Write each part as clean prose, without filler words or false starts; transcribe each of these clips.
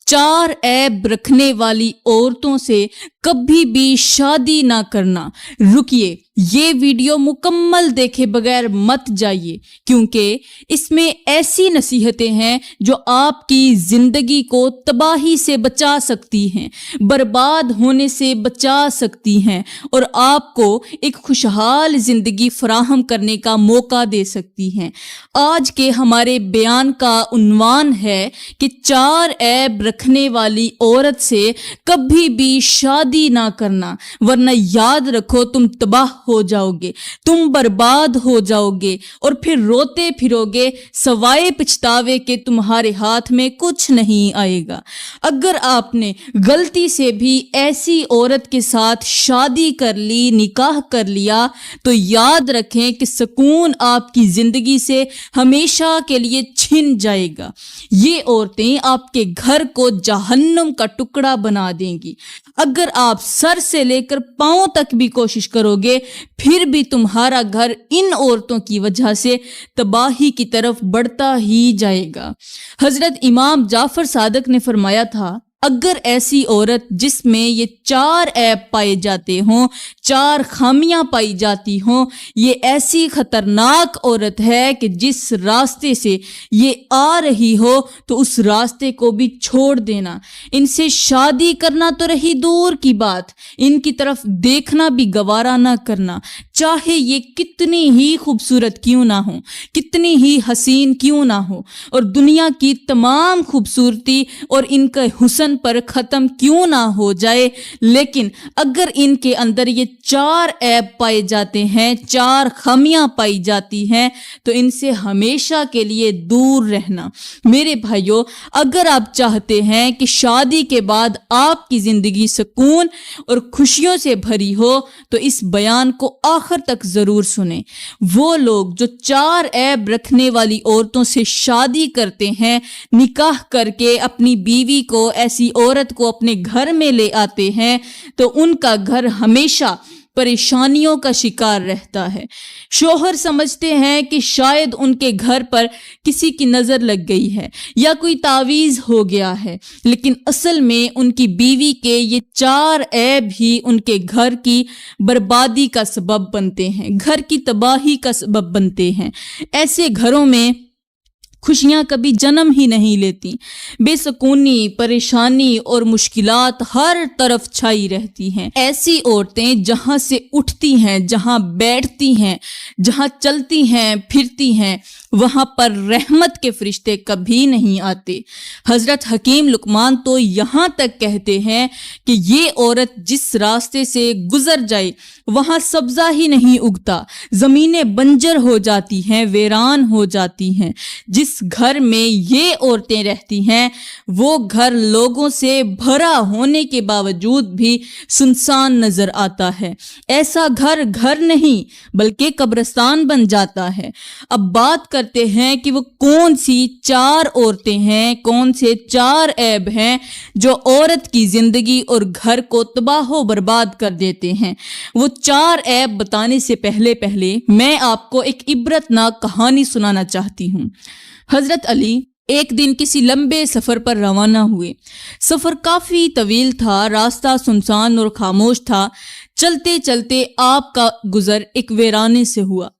चार ऐब रखने वाली औरतों से कभी भी शादी ना करना। रुकिए, ये वीडियो मुकम्मल देखे बगैर मत जाइए, क्योंकि इसमें ऐसी नसीहतें हैं जो आपकी जिंदगी को तबाही से बचा सकती हैं, बर्बाद होने से बचा सकती हैं और आपको एक खुशहाल जिंदगी फराहम करने का मौका दे सकती हैं। आज के हमारे बयान का उन्वान है कि चार ऐब रखने वाली औरत से कभी भी शादी ना करना, वरना याद रखो तुम तबाह हो जाओगे, तुम बर्बाद हो जाओगे और फिर रोते फिरोगे, सवाए पछतावे के तुम्हारे हाथ में कुछ नहीं आएगा। अगर आपने गलती से भी ऐसी औरत के साथ शादी कर ली, निकाह कर लिया, तो याद रखें कि सुकून आपकी जिंदगी से हमेशा के लिए छिन जाएगा। ये औरतें आपके घर को जहन्नुम का टुकड़ा बना देंगी। अगर आप सर से लेकर पांव तक भी कोशिश करोगे, फिर भी तुम्हारा घर इन औरतों की वजह से तबाही की तरफ बढ़ता ही जाएगा। हजरत इमाम जाफर सादक ने फरमाया था, अगर ऐसी औरत जिसमें ये चार ऐब पाए जाते हों, चार खामियां पाई जाती हों, ये ऐसी खतरनाक औरत है कि जिस रास्ते से ये आ रही हो तो उस रास्ते को भी छोड़ देना। इनसे शादी करना तो रही दूर की बात, इनकी तरफ देखना भी गवारा ना करना, चाहे ये कितनी ही खूबसूरत क्यों ना हो, कितनी ही हसीन क्यों ना हो, और दुनिया की तमाम खूबसूरती और इनका हुस्न पर खत्म क्यों ना हो जाए, लेकिन अगर इनके अंदर ये चार ऐब पाए जाते हैं, चार खामियां पाई जाती हैं, तो इनसे हमेशा के लिए दूर रहना। मेरे भाइयों, अगर आप चाहते हैं कि शादी के बाद आपकी जिंदगी सुकून और खुशियों से भरी हो, तो इस बयान को आखिर तक जरूर सुने। वो लोग जो चार ऐब रखने वाली औरतों से शादी करते हैं, निकाह करके अपनी बीवी को, ऐसी औरत को अपने घर में ले आते हैं, तो उनका घर हमेशा परेशानियों का शिकार रहता है। शोहर समझते हैं कि शायद उनके घर पर किसी की नजर लग गई है या कोई तावीज हो गया है, लेकिन असल में उनकी बीवी के ये चार ऐब ही उनके घर की बर्बादी का सबब बनते हैं, घर की तबाही का सबब बनते हैं। ऐसे घरों में खुशियां कभी जन्म ही नहीं लेती। बेसुकूनी, परेशानी और मुश्किलात हर तरफ छाई रहती हैं। ऐसी औरतें जहां से उठती हैं, जहां बैठती हैं, जहां चलती हैं, फिरती हैं, वहां पर रहमत के फरिश्ते कभी नहीं आते। हजरत हकीम लुकमान तो यहाँ तक कहते हैं कि ये औरत जिस रास्ते से गुजर जाए वहां सब्जा ही नहीं उगता, जमीनें बंजर हो जाती हैं, वीरान हो जाती हैं। जिस घर में ये औरतें रहती हैं, वो घर लोगों से भरा होने के बावजूद भी सुनसान नजर आता है। ऐसा घर घर नहीं बल्कि कब्रिस्तान बन जाता है। अब बात करते हैं कि वो कौन सी चार औरतें हैं, कौन से चार ऐब हैं जो औरत की जिंदगी और घर को तबाह बर्बाद कर देते हैं। वो चार ऐब बताने से पहले मैं आपको एक इबरतनाक कहानी सुनाना चाहती हूँ। हजरत अली एक दिन किसी लंबे सफर पर रवाना हुए। सफर काफी तवील था, रास्ता सुनसान और खामोश था। चलते चलते आपका गुजर एक वीराने से हुआ।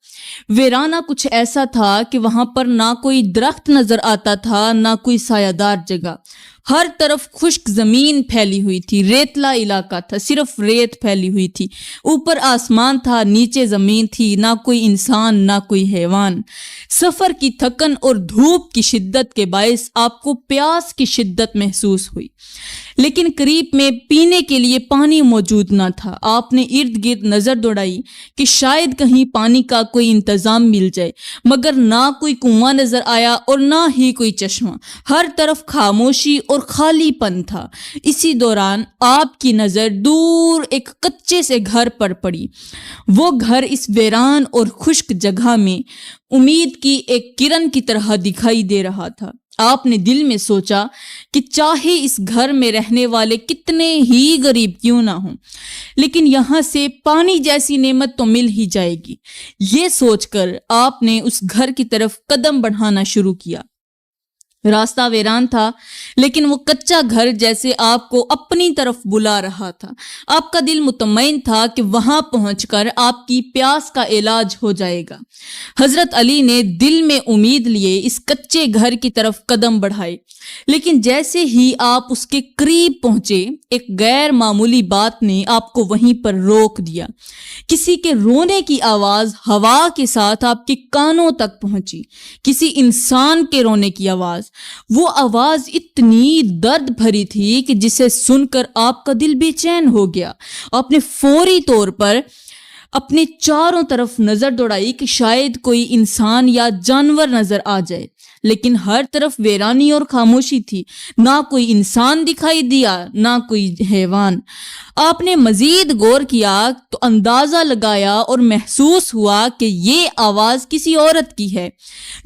वीराना कुछ ऐसा था कि वहां पर ना कोई दरख्त नजर आता था, ना कोई सायादार जगह। हर तरफ खुश्क जमीन फैली हुई थी, रेतला इलाका था, सिर्फ रेत फैली हुई थी। ऊपर आसमान था, नीचे जमीन थी, ना कोई इंसान ना कोई हैवान। सफर की थकन और धूप की शिद्दत के बायस आपको प्यास की शिद्दत महसूस हुई, लेकिन करीब में पीने के लिए पानी मौजूद न था। आपने इर्द गिर्द नजर दौड़ाई कि शायद कहीं पानी का कोई इंतजाम मिल जाए, मगर ना कोई कुआं नजर आया और ना ही कोई चश्मा। हर तरफ खामोशी और खालीपन था। इसी दौरान आपकी नजर दूर एक कच्चे से घर पर पड़ी। वो घर इस वीरान और खुश्क जगह में उम्मीद की एक किरण की तरह दिखाई दे रहा था। आपने दिल में सोचा कि चाहे इस घर में रहने वाले कितने ही गरीब क्यों ना हों, लेकिन यहाँ से पानी जैसी नेमत तो मिल ही जाएगी। ये सोचकर आपने उस घर की तरफ कदम बढ़ाना शुरू किया। रास्ता वीरान था, लेकिन वो कच्चा घर जैसे आपको अपनी तरफ बुला रहा था। आपका दिल मुतमईन था कि वहां पहुंचकर आपकी प्यास का इलाज हो जाएगा। हजरत अली ने दिल में उम्मीद लिए इस कच्चे घर की तरफ कदम बढ़ाए, लेकिन जैसे ही आप उसके करीब पहुंचे, एक गैर मामूली बात ने आपको वहीं पर रोक दिया। किसी के रोने की आवाज हवा के साथ आपके कानों तक पहुंची, किसी इंसान के रोने की आवाज। वो आवाज इतनी दर्द भरी थी कि जिसे सुनकर आपका दिल बेचैन हो गया। आपने फौरी तौर पर अपने चारों तरफ नजर दौड़ाई कि शायद कोई इंसान या जानवर नजर आ जाए, लेकिन हर तरफ वीरानी और खामोशी थी। ना कोई इंसान दिखाई दिया, ना कोई हैवान। आपने मजीद गौर किया तो अंदाजा लगाया और महसूस हुआ कि ये आवाज किसी औरत की है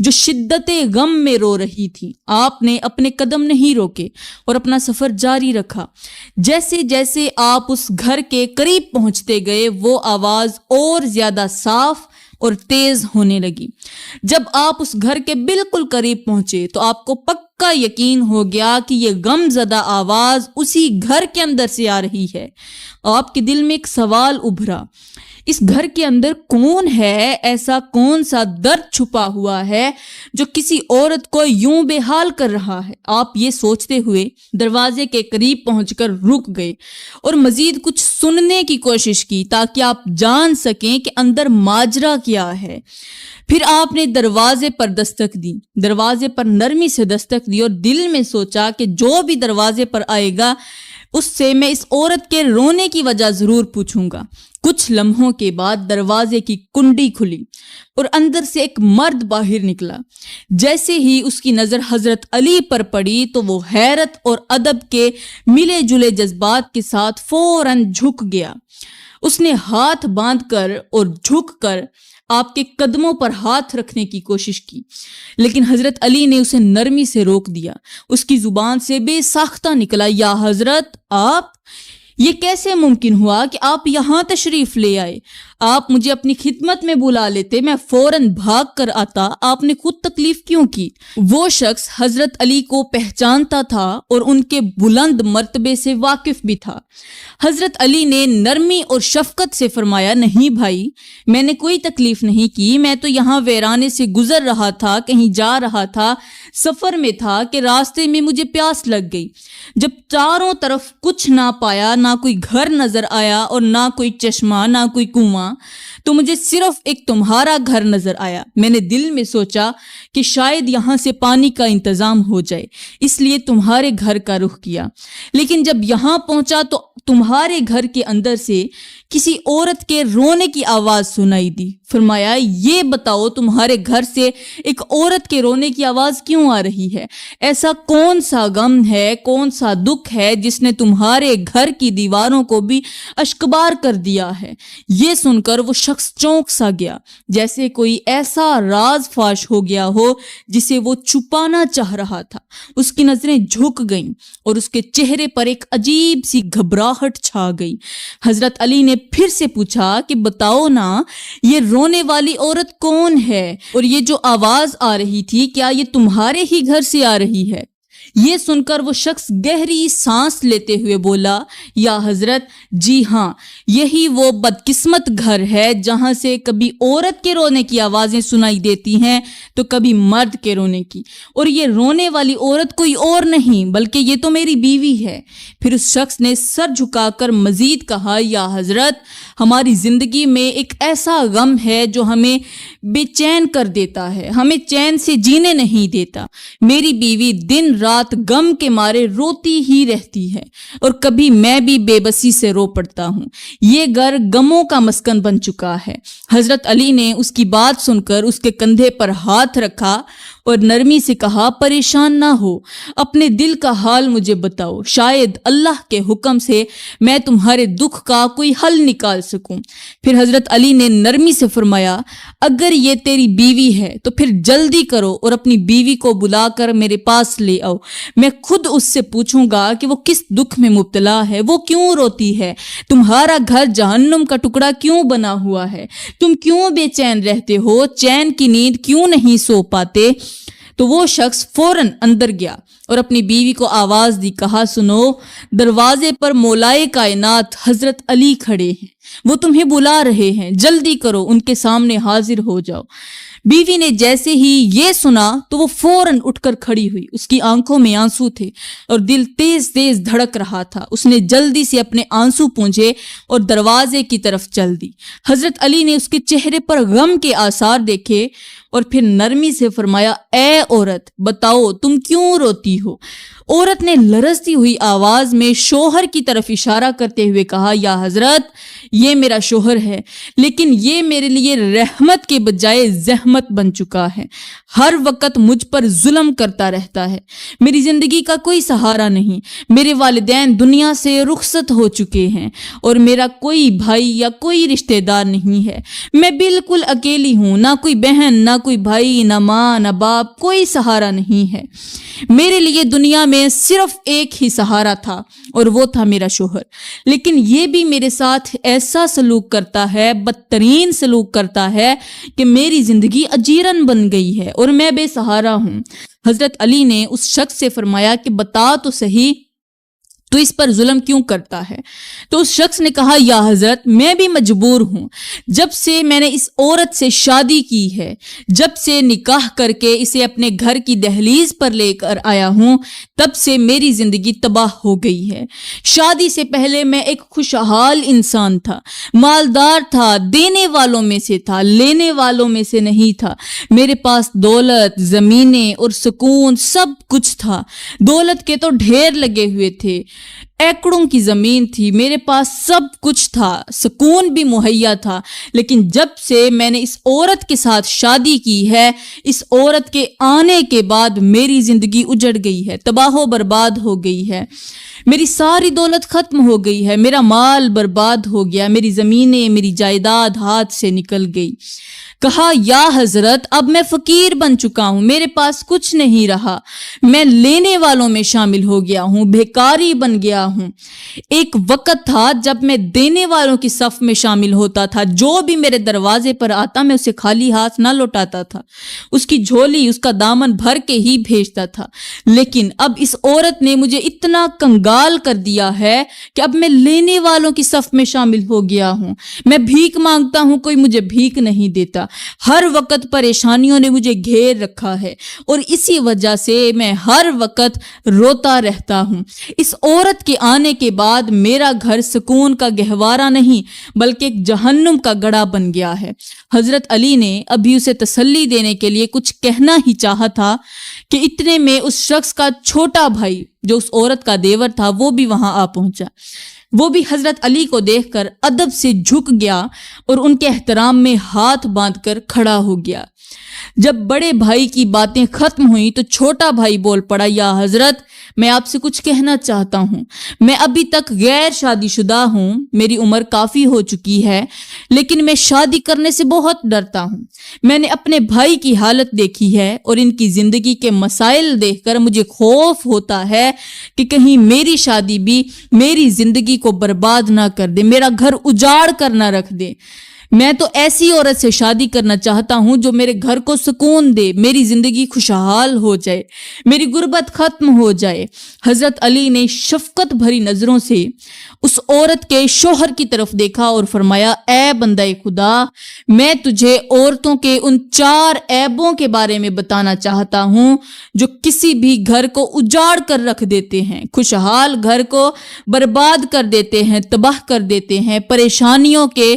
जो शिद्दते गम में रो रही थी। आपने अपने कदम नहीं रोके और अपना सफर जारी रखा। जैसे जैसे आप उस घर के करीब पहुंचते गए, वो आवाज और ज्यादा साफ और तेज होने लगी। जब आप उस घर के बिल्कुल करीब पहुंचे तो आपको पक्का यकीन हो गया कि ये गमज़दा आवाज उसी घर के अंदर से आ रही है। आपके दिल में एक सवाल उभरा, इस घर के अंदर कौन है? ऐसा कौन सा दर्द छुपा हुआ है जो किसी औरत को यूं बेहाल कर रहा है? आप ये सोचते हुए दरवाजे के करीब पहुंचकर रुक गए और मजीद कुछ सुनने की कोशिश की ताकि आप जान सकें कि अंदर माजरा क्या है। फिर आपने दरवाजे पर दस्तक दी, दरवाजे पर नरमी से दस्तक दी और दिल में सोचा कि जो भी दरवाजे पर आएगा उससे मैं इस औरत के रोने की वजह जरूर पूछूंगा। कुछ लम्हों के बाद दरवाजे की कुंडी खुली और अंदर से एक मर्द बाहर निकला। जैसे ही उसकी नजर हजरत अली पर पड़ी तो वो हैरत और अदब के मिले जुले जज्बात के साथ फौरन झुक गया। उसने हाथ बांधकर और झुककर आपके कदमों पर हाथ रखने की कोशिश की, लेकिन हजरत अली ने उसे नरमी से रोक दिया। उसकी जुबान से बेसाख्ता निकला, या हजरत आप, ये कैसे मुमकिन हुआ कि आप यहाँ तशरीफ ले आए? आप मुझे अपनी खिदमत में बुला लेते, मैं फौरन भाग कर आता। आपने खुद तकलीफ क्यों की? वो शख्स हजरत अली को पहचानता था और उनके बुलंद मर्तबे से वाकिफ भी था। हजरत अली ने नरमी और शफकत से फरमाया, नहीं भाई, मैंने कोई तकलीफ नहीं की। मैं तो यहाँ वीराने से गुजर रहा था, कहीं जा रहा था, सफर में था कि रास्ते में मुझे प्यास लग गई। जब चारों तरफ कुछ ना पाया, ना कोई घर नजर आया और ना कोई चश्मा, ना कोई कुआं, तो मुझे सिर्फ एक तुम्हारा घर नजर आया। मैंने दिल में सोचा कि शायद यहाँ से पानी का इंतजाम हो जाए, इसलिए तुम्हारे घर का रुख किया। लेकिन जब यहाँ पहुंचा तो तुम्हारे घर के अंदर से किसी औरत के रोने की आवाज सुनाई दी। फरमाया, ये बताओ तुम्हारे घर से एक औरत के रोने की आवाज क्यों आ रही है? ऐसा कौन सा गम है, कौन सा दुख है जिसने तुम्हारे घर की दीवारों को भी अश्कबार कर दिया है? ये सुनकर वो शख्स चौंक सा गया, जैसे कोई ऐसा राज फाश हो गया हो जिसे वो छुपाना चाह रहा था। उसकी नजरें झुक गईं और उसके चेहरे पर एक अजीब सी घबराहट छा गई। हजरत अली ने फिर से पूछा कि बताओ ना, ये रोने वाली औरत कौन है? और ये जो आवाज आ रही थी, क्या ये तुम्हारे ही घर से आ रही है? ये सुनकर वो शख्स गहरी सांस लेते हुए बोला, या हजरत, जी हाँ, यही वो बदकिस्मत घर है जहां से कभी औरत के रोने की आवाजें सुनाई देती हैं तो कभी मर्द के रोने की। और ये रोने वाली औरत कोई और नहीं बल्कि ये तो मेरी बीवी है। फिर उस शख्स ने सर झुकाकर मजीद कहा, या हजरत, हमारी जिंदगी में एक ऐसा गम है जो हमें बेचैन कर देता है, हमें चैन से जीने नहीं देता। मेरी बीवी दिन रात गम के मारे रोती ही रहती है और कभी मैं भी बेबसी से रो पड़ता हूँ। ये घर गमों का मस्कन बन चुका है। हजरत अली ने उसकी बात सुनकर उसके कंधे पर हाथ रखा और नरमी से कहा, परेशान ना हो, अपने दिल का हाल मुझे बताओ, शायद अल्लाह के हुक्म से मैं तुम्हारे दुख का कोई हल निकाल सकूं। फिर हजरत अली ने नरमी से फरमाया, अगर ये तेरी बीवी है तो फिर जल्दी करो और अपनी बीवी को बुलाकर मेरे पास ले आओ। मैं खुद उससे पूछूंगा कि वो किस दुख में मुब्तला है, वो क्यों रोती है, तुम्हारा घर जहन्नुम का टुकड़ा क्यों बना हुआ है, तुम क्यों बेचैन रहते हो, चैन की नींद क्यों नहीं सो पाते। تو وہ شخص فوراً اندر گیا اور اپنی بیوی کو آواز دی, کہا سنو, دروازے پر مولائے کائنات حضرت علی کھڑے ہیں, وہ تمہیں بلا رہے ہیں, جلدی کرو, ان کے سامنے حاضر ہو جاؤ. بیوی نے جیسے ہی یہ سنا تو وہ فوراً اٹھ کر کھڑی ہوئی. اس کی آنکھوں میں آنسو تھے اور دل تیز تیز دھڑک رہا تھا. اس نے جلدی سے اپنے آنسو پونچھے اور دروازے کی طرف چل دی. حضرت علی نے اس کے چہرے پر غم کے آثار دیکھے اور پھر نرمی سے فرمایا, اے عورت, بتاؤ تم کیوں روتی ہو؟ عورت نے لرزتی ہوئی آواز میں شوہر کی طرف اشارہ کرتے ہوئے کہا, یا حضرت, یہ میرا شوہر ہے, لیکن یہ میرے لیے رحمت کے بجائے زحمت بن چکا ہے. ہر وقت مجھ پر ظلم کرتا رہتا ہے. میری زندگی کا کوئی سہارا نہیں. میرے والدین دنیا سے رخصت ہو چکے ہیں اور میرا کوئی بھائی یا کوئی رشتہ دار نہیں ہے. میں بالکل اکیلی ہوں, نہ کوئی بہن, نہ کوئی بھائی, نہ ماں, نہ باپ, کوئی سہارا نہیں ہے. میرے لیے دنیا میں صرف ایک ہی سہارا تھا اور وہ تھا میرا شوہر, لیکن یہ بھی میرے ساتھ ایسا سلوک کرتا ہے, بدترین سلوک کرتا ہے کہ میری زندگی اجیرن بن گئی ہے اور میں بے سہارا ہوں. حضرت علی نے اس شخص سے فرمایا کہ بتا تو صحیح, تو اس پر ظلم کیوں کرتا ہے؟ تو اس شخص نے کہا, یا حضرت, میں بھی مجبور ہوں. جب سے میں نے اس عورت سے شادی کی ہے, جب سے نکاح کر کے اسے اپنے گھر کی دہلیز پر لے کر آیا ہوں, تب سے میری زندگی تباہ ہو گئی ہے. شادی سے پہلے میں ایک خوشحال انسان تھا, مالدار تھا, دینے والوں میں سے تھا, لینے والوں میں سے نہیں تھا. میرے پاس دولت, زمینیں اور سکون سب کچھ تھا. دولت کے تو ڈھیر لگے ہوئے تھے, ایکڑوں کی زمین تھی, میرے پاس سب کچھ تھا, سکون بھی مہیا تھا. لیکن جب سے میں نے اس عورت کے ساتھ شادی کی ہے, اس عورت کے آنے کے بعد میری زندگی اجڑ گئی ہے, تباہ و برباد ہو گئی ہے. میری ساری دولت ختم ہو گئی ہے, میرا مال برباد ہو گیا, میری زمینیں, میری جائیداد ہاتھ سے نکل گئی. کہا, یا حضرت, اب میں فقیر بن چکا ہوں, میرے پاس کچھ نہیں رہا, میں لینے والوں میں شامل ہو گیا ہوں, بھیکاری بن گیا ہوں. ایک وقت تھا جب میں دینے والوں کی صف میں شامل ہوتا تھا, جو بھی میرے دروازے پر آتا میں اسے خالی ہاتھ نہ لوٹاتا تھا, اس کی جھولی, اس کا دامن بھر کے ہی بھیجتا تھا. لیکن اب اس عورت نے مجھے اتنا کنگال کر دیا ہے کہ اب میں لینے والوں کی صف میں شامل ہو گیا ہوں. میں بھیک مانگتا ہوں, کوئی مجھے بھیک نہیں دیتا. ہر وقت پریشانیوں نے مجھے گھیر رکھا ہے اور اسی وجہ سے میں ہر وقت روتا رہتا ہوں. اس عورت کے آنے کے بعد میرا گھر سکون کا گہوارہ نہیں بلکہ ایک جہنم کا گڑھا بن گیا ہے. حضرت علی نے ابھی اسے تسلی دینے کے لیے کچھ کہنا ہی چاہا تھا کہ اتنے میں اس شخص کا چھوٹا بھائی جو اس عورت کا دیور تھا وہ بھی وہاں آ پہنچا. وہ بھی حضرت علی کو دیکھ کر ادب سے جھک گیا اور ان کے احترام میں ہاتھ باندھ کر کھڑا ہو گیا. جب بڑے بھائی کی باتیں ختم ہوئیں تو چھوٹا بھائی بول پڑا, یا حضرت, میں آپ سے کچھ کہنا چاہتا ہوں. میں ابھی تک غیر شادی شدہ ہوں, میری عمر کافی ہو چکی ہے, لیکن میں شادی کرنے سے بہت ڈرتا ہوں. میں نے اپنے بھائی کی حالت دیکھی ہے اور ان کی زندگی کے مسائل دیکھ کر مجھے خوف ہوتا ہے کہ کہیں میری شادی بھی میری زندگی کو برباد نہ کر دے, میرا گھر اجاڑ کر نہ رکھ دے. میں تو ایسی عورت سے شادی کرنا چاہتا ہوں جو میرے گھر کو سکون دے, میری زندگی خوشحال ہو جائے, میری غربت ختم ہو جائے. حضرت علی نے شفقت بھری نظروں سے اس عورت کے شوہر کی طرف دیکھا اور فرمایا, اے بندہ خدا, میں تجھے عورتوں کے ان 4 عیبوں کے بارے میں بتانا چاہتا ہوں جو کسی بھی گھر کو اجاڑ کر رکھ دیتے ہیں, خوشحال گھر کو برباد کر دیتے ہیں, تباہ کر دیتے ہیں, پریشانیوں کے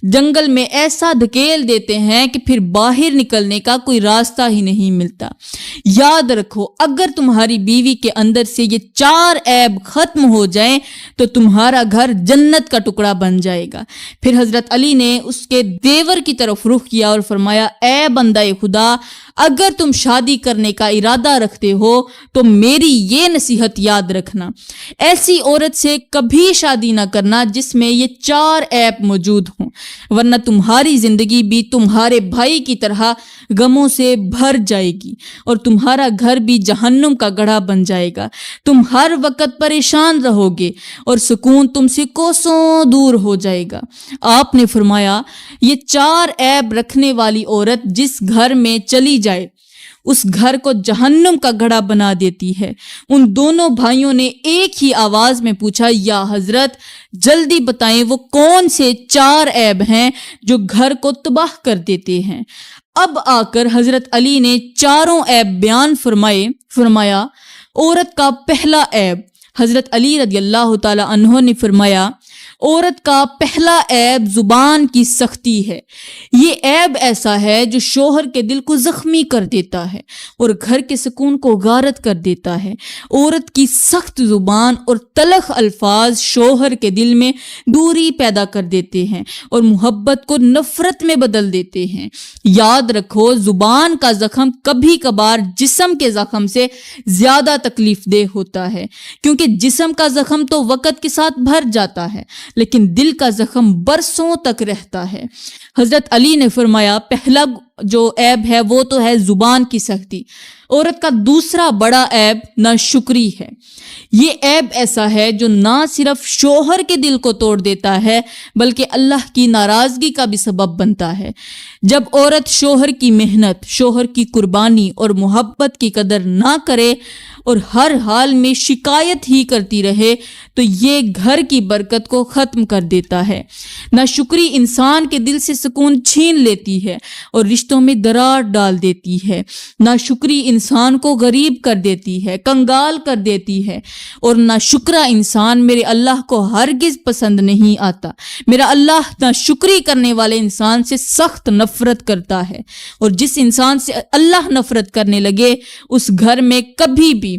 جنگل میں ایسا دھکیل دیتے ہیں کہ پھر باہر نکلنے کا کوئی راستہ ہی نہیں ملتا. یاد رکھو, اگر تمہاری بیوی کے اندر سے یہ 4 عیب ختم ہو جائیں تو تمہارا گھر جنت کا ٹکڑا بن جائے گا. پھر حضرت علی نے اس کے دیور کی طرف رخ کیا اور فرمایا, اے بندہ خدا, اگر تم شادی کرنے کا ارادہ رکھتے ہو تو میری یہ نصیحت یاد رکھنا, ایسی عورت سے کبھی شادی نہ کرنا جس میں یہ 4 عیب موجود ہوں, ورنہ تمہاری زندگی بھی تمہارے بھائی کی طرح غموں سے بھر جائے گی اور تمہارا گھر بھی جہنم کا گڑھا بن جائے گا. تم ہر وقت پریشان رہو گے اور سکون تم سے کوسوں دور ہو جائے گا. آپ نے فرمایا, یہ 4 عیب رکھنے والی عورت جس گھر میں چلی جائے उस घर को जहन्नुम का घड़ा बना देती है। उन दोनों भाइयों ने एक ही आवाज में पूछा, या हजरत जल्दी बताएं वो कौन से 4 ऐब हैं जो घर को तबाह कर देते हैं। अब आकर हजरत अली ने चारों ऐब बयान फरमाया। औरत का पहला ऐब, हजरत अली रदियल्लाहु ताला अन्हो ने फरमाया, औरत का पहला ऐब जुबान की सख्ती है। ये ऐब ऐसा है जो शोहर के दिल को जख्मी कर देता है और घर के सुकून को गारत कर देता है। औरत की सख्त जुबान और तलख अल्फाज शोहर के दिल में दूरी पैदा कर देते हैं और मोहब्बत को नफरत में बदल देते हैं। याद रखो, जुबान का जख्म कभी कभार जिस्म के जख्म से ज्यादा तकलीफ देह होता है, क्योंकि जिस्म का जख्म तो वक्त के साथ भर जाता है लेकिन दिल का जख्म बरसों तक रहता है। हजरत अली ने फरमाया, पहला जो ऐब है वो तो है जुबान की सख्ती। औरत का दूसरा बड़ा ऐब नाशुक्री है। ये ऐब ऐसा है जो ना सिर्फ शोहर के दिल को तोड़ देता है बल्कि अल्लाह की नाराजगी का भी सबब बनता है। जब औरत शोहर की मेहनत, शोहर की कुर्बानी और मोहब्बत की कदर ना करे और हर हाल में शिकायत ही करती रहे तो ये घर की बरकत को ख़त्म कर देता है। नाशुक्री इंसान के दिल से सुकून छीन लेती है और रिश्तों में दरार डाल देती है। नाशुक्री इंसान को गरीब कर देती है, कंगाल कर देती है और नाशुक्रा इंसान मेरे अल्लाह को हरगिज़ पसंद नहीं आता। मेरा अल्लाह नाशुक्री करने वाले इंसान से सख्त नफरत करता है और जिस इंसान से अल्लाह नफरत करने लगे उस घर में कभी भी,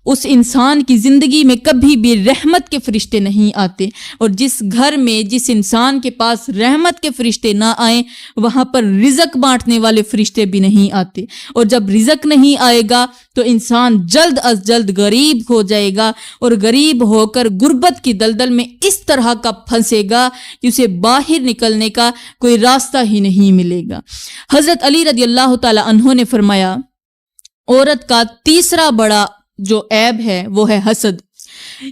उस इंसान की जिंदगी में कभी भी रहमत के फरिश्ते नहीं आते। और जिस घर में, जिस इंसान के पास रहमत के फरिश्ते ना आए वहां पर रिज़्क बांटने वाले फरिश्ते भी नहीं आते। और जब रिज़्क नहीं आएगा तो इंसान जल्द अज जल्द गरीब हो जाएगा और गरीब होकर गुर्बत की दलदल में इस तरह का फंसेगा कि उसे बाहर निकलने का कोई रास्ता ही नहीं मिलेगा। हजरत अली रदियल्लाहु ताला अन्हो ने फरमाया, औरत का तीसरा बड़ा जो ऐब है वो है हसद।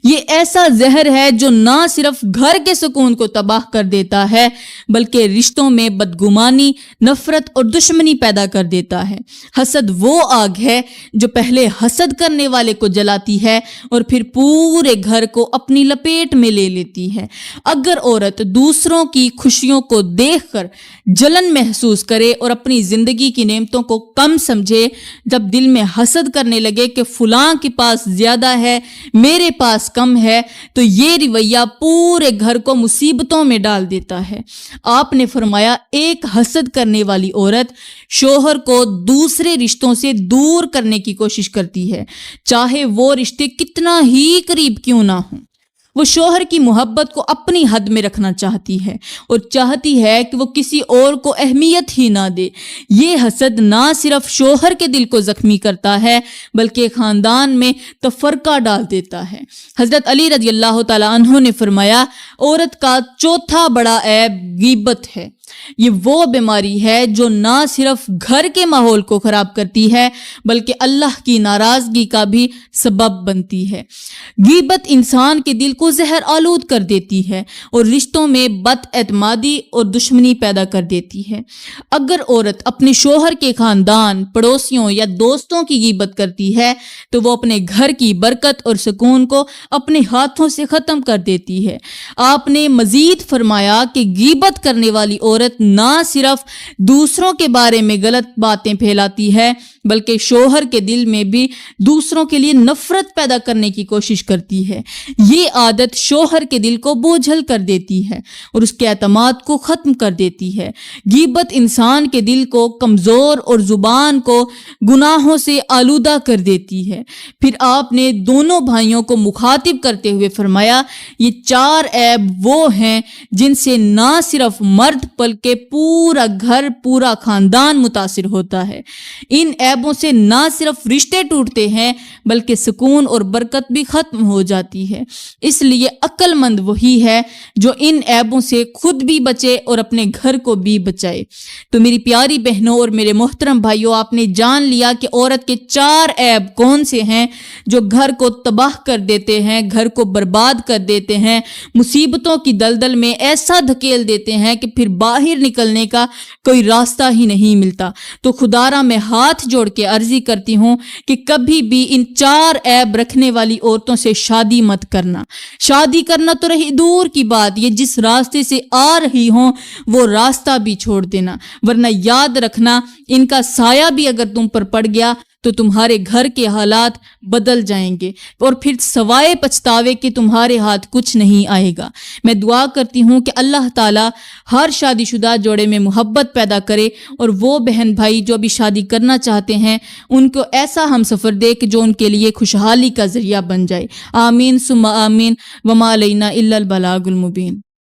ये ऐसा जहर है जो ना सिर्फ घर के सुकून को तबाह कर देता है बल्कि रिश्तों में बदगुमानी, नफरत और दुश्मनी पैदा कर देता है। हसद वो आग है जो पहले हसद करने वाले को जलाती है और फिर पूरे घर को अपनी लपेट में ले लेती है। अगर औरत दूसरों की खुशियों को देखकर जलन महसूस करे और अपनी जिंदगी की नेमतों को कम समझे, जब दिल में हसद करने लगे कि फलां के पास ज्यादा है, मेरे पास कम है, तो ये रवैया पूरे घर को मुसीबतों में डाल देता है। आपने फरमाया, एक हसद करने वाली औरत शोहर को दूसरे रिश्तों से दूर करने की कोशिश करती है, चाहे वो रिश्ते कितना ही करीब क्यों ना हो। वो शोहर की मोहब्बत को अपनी हद में रखना चाहती है और चाहती है कि वो किसी और को अहमियत ही ना दे। ये हसद ना सिर्फ शोहर के दिल को जख्मी करता है बल्कि खानदान में तफरका डाल देता है। हजरत अली रज़ियल्लाहु ताला अन्हु ने फरमाया, औरत का चौथा बड़ा ऐब गीबत है। ये वो बीमारी है जो ना सिर्फ घर के माहौल को खराब करती है बल्कि अल्लाह की नाराजगी का भी सबब बनती है। गीबत इंसान के दिल को जहर आलूद कर देती है और रिश्तों में बदएतमादी और दुश्मनी पैदा कर देती है। अगर औरत अपने शोहर के खानदान, पड़ोसियों या दोस्तों की गीबत करती है तो वो अपने घर की बरकत और सुकून को अपने हाथों से ख़त्म कर देती है। आपने मजीद फरमाया कि गीबत करने वाली औरत ना सिर्फ दूसरों के बारे में गलत बातें फैलाती है बल्कि शोहर के दिल में भी दूसरों के लिए नफरत पैदा करने की कोशिश करती है। ये आदत शोहर के दिल को बोझल कर देती है और उसके एतमाद को ख़त्म कर देती है। गीबत इंसान के दिल को कमज़ोर और ज़ुबान को गुनाहों से आलूदा कर देती है। फिर आपने दोनों भाइयों को मुखातिब करते हुए फरमाया, ये 4 ऐब वो हैं जिनसे ना सिर्फ मर्द बल्कि पूरा घर, पूरा खानदान मुतासिर होता है। इन ऐबों से ना सिर्फ रिश्ते टूटते हैं बल्कि सुकून और बरकत भी खत्म हो जाती है। इसलिए अक्लमंद वही है जो इन ऐबों से खुद भी बचे और अपने घर को भी बचाए। तो मेरी प्यारी बहनों और मेरे मोहतरम भाइयों, आपने जान लिया कि औरत के 4 ऐब कौन से हैं जो घर को तबाह कर देते हैं, घर को बर्बाद कर देते हैं, मुसीबतों की दलदल में ऐसा धकेल देते हैं कि फिर बाहर निकलने का कोई रास्ता ही नहीं मिलता। तो खुदारा मैं हाथ जोड़ जोड़ के अर्जी करती हूँ कि कभी भी इन 4 ऐब रखने वाली औरतों से शादी मत करना। शादी करना तो रही दूर की बात, ये जिस रास्ते से आ रही हो वो रास्ता भी छोड़ देना, वरना याद रखना इनका साया भी अगर तुम पर पड़ गया तो तुम्हारे घर के हालात बदल जाएंगे और फिर सवाए पछतावे कि तुम्हारे हाथ कुछ नहीं आएगा। मैं दुआ करती हूँ कि अल्लाह ताला हर शादीशुदा जोड़े में मोहब्बत पैदा करे और वो बहन भाई जो अभी शादी करना चाहते हैं उनको ऐसा हम सफ़र दे कि जो उनके लिए खुशहाली का ज़रिया बन जाए। आमीन सुम्मा आमीन, वमा अलैना इल्लल बलागुल मुबीन।